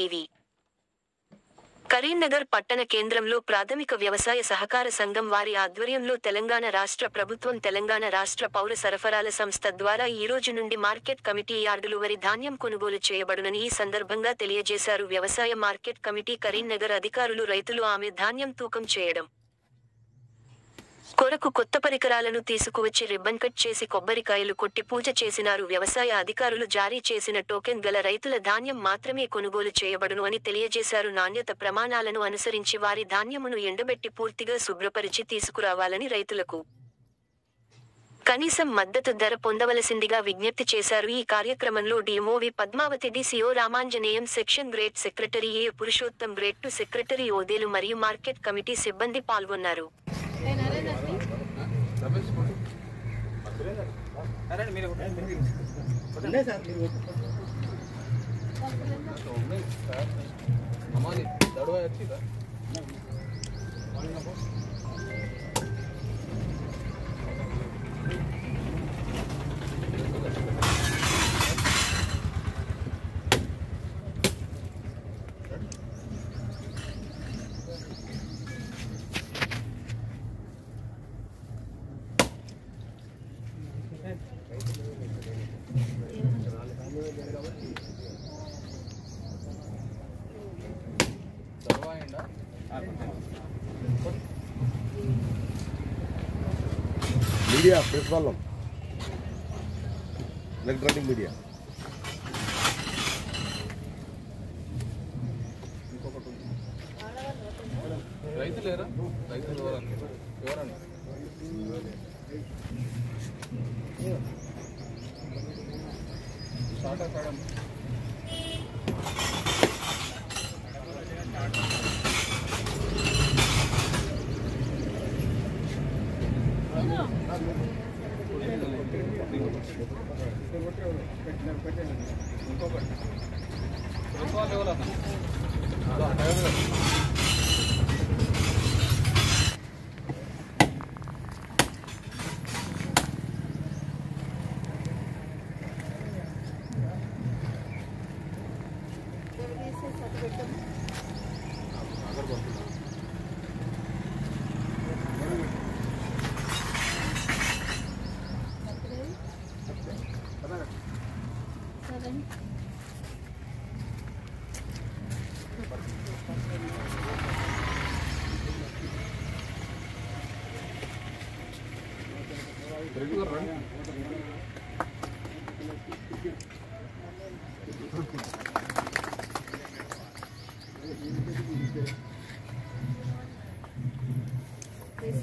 TV Karimnagar పట్టణ కేంద్రంలో ప్రాథమిక వ్యవసాయ సహకార సంఘం వారి ఆధ్వర్యంలో తెలంగాణ రాష్ట్ర ప్రభుత్వం తెలంగాణ రాష్ట్ర పౌర సరఫరాల సంస్థ ద్వారా ఈ రోజు నుండి మార్కెట్ కమిటీ యార్డులు వరి ధాన్యం కొనుగోలు చేయబడునని ఈ సందర్భంగా తెలియజేశారు. వ్యవసాయ మార్కెట్ కమిటీ కరీంనగర్ అధికారులు రైతులు ఆమె ధాన్యం తూకం చేయడం కొరకు కొత్త పరికరాలను తీసుకువచ్చి రిబ్బన్ కట్ చేసి కొబ్బరికాయలు కొట్టి పూజ చేసినారు. వ్యవసాయ అధికారులు జారీ చేసిన టోకెన్ గల రైతుల ధాన్యం మాత్రమే కొనుగోలు చేయబడును అని తెలియజేశారు. నాణ్యత ప్రమాణాలను అనుసరించి వారి ధాన్యమును ఎండబెట్టి పూర్తిగా శుభ్రపరిచి తీసుకురావాలని రైతులకు కనీసం మద్దతు ధర పొందవలసిందిగా విజ్ఞప్తి చేశారు. ఈ కార్యక్రమంలో DMO V Padmavathi, DCO Ramanjaneyam, section grade secretary A Purushottam, grade 2 secretary Odelu మరియు మార్కెట్ కమిటీ సిబ్బంది పాల్గొన్నారు. మీడియా, ప్రెస్ వాళ్ళం, ఎలక్ట్రానిక్ మీడియా. రైతులేరా? రైతులు ఎవరండి?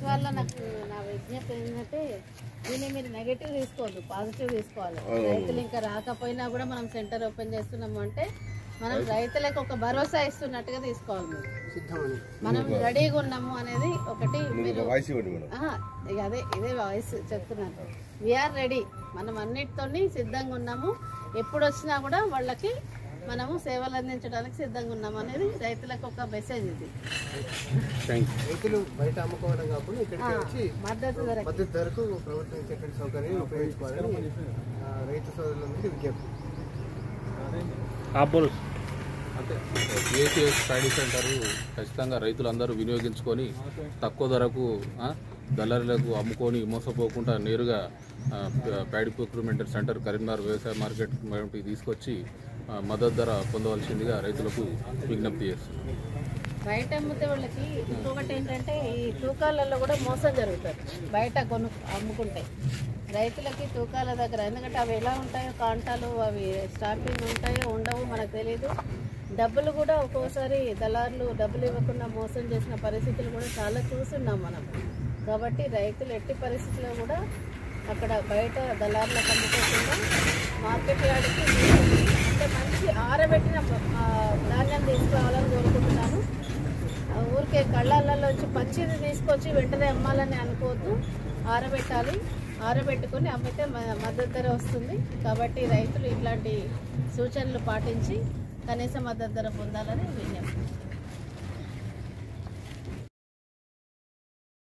వాళ్ళ నాకు నా విజ్ఞప్తి ఏంటంటే దీన్ని మీరు నెగటివ్ తీసుకోవద్దు, పాజిటివ్ తీసుకోవాలి. రైతులు ఇంకా రాకపోయినా కూడా మనం సెంటర్ ఓపెన్ చేస్తున్నాము అంటే మనం రైతులకు ఒక భరోసా ఇస్తున్నట్టుగా తీసుకోవాలి. మనం రెడీగా ఉన్నాము అనేది ఒకటి. మీరు ఇదే వాయిస్ చెప్తున్నాను, వీఆర్ రెడీ, మనం అన్నిటితోని సిద్ధంగా ఉన్నాము. ఎప్పుడు వచ్చినా కూడా వాళ్ళకి మనము సేవలు అందించడానికి సిద్ధంగా ఉన్నాం అనేది రైతులకు ఒక మెసేజ్. ఇది రైతులు బయట అమ్ముకోవడం కాకుండా ఇక్కడికి వచ్చి మద్దతు ధరకు ప్రభుత్వం చక్కటి సౌకర్యాన్ని ఉపయోగించుకోవాలని రైతు సోదరులందరికీ విజ్ఞప్తి. అంటే పిహెచ్ఎస్ ప్యాడీ సెంటర్ ఖచ్చితంగా రైతులందరూ వినియోగించుకొని తక్కువ ధరకు దళారులకు అమ్ముకొని మోసపోకుండా నేరుగా ప్యాడీ ప్రొక్యూర్మెంట్ సెంటర్ కరీంనగర్ వ్యవసాయ మార్కెట్ కమిటీ తీసుకొచ్చి మద్దతు ధర పొందవలసిందిగా రైతులకు విజ్ఞప్తి చేస్తున్నారు. బయట అమ్మితే వాళ్ళకి ఇంకొకటి ఏంటంటే ఈ తూకాలలో కూడా మోసం జరుగుతుంది. బయట అమ్ముకుంటే రైతులకి తూకాల దగ్గర, ఎందుకంటే అవి ఎలా ఉంటాయో కాంటాలు, అవి స్టాంపింగ్ ఉంటాయో ఉండవు మనకు తెలియదు. డబ్బులు కూడా ఒక్కోసారి దళారులు డబ్బులు ఇవ్వకుండా మోసం చేసిన పరిస్థితులు కూడా చాలా చూస్తున్నాం మనం. కాబట్టి రైతులు ఎట్టి పరిస్థితుల్లో కూడా అక్కడ బయట దళారులకు అమ్ముకోకుండా మార్కెట్ యార్డ్కి అంటే మంచి ఆరబెట్టిన ధాన్యం తీసుకురావాలని కోరుకుంటున్నాను. ఊరికే కళ్ళల్లోంచి పచ్చిది తీసుకొచ్చి వెంటనే అమ్మాలని అనుకోవద్దు, ఆరబెట్టాలి. ఆరబెట్టుకొని అమ్మితే మద్దతు ధర వస్తుంది. కాబట్టి రైతులు ఇట్లాంటి సూచనలు పాటించి కనీస మద్దతు ధర పొందాలని విజ్ఞప్తి.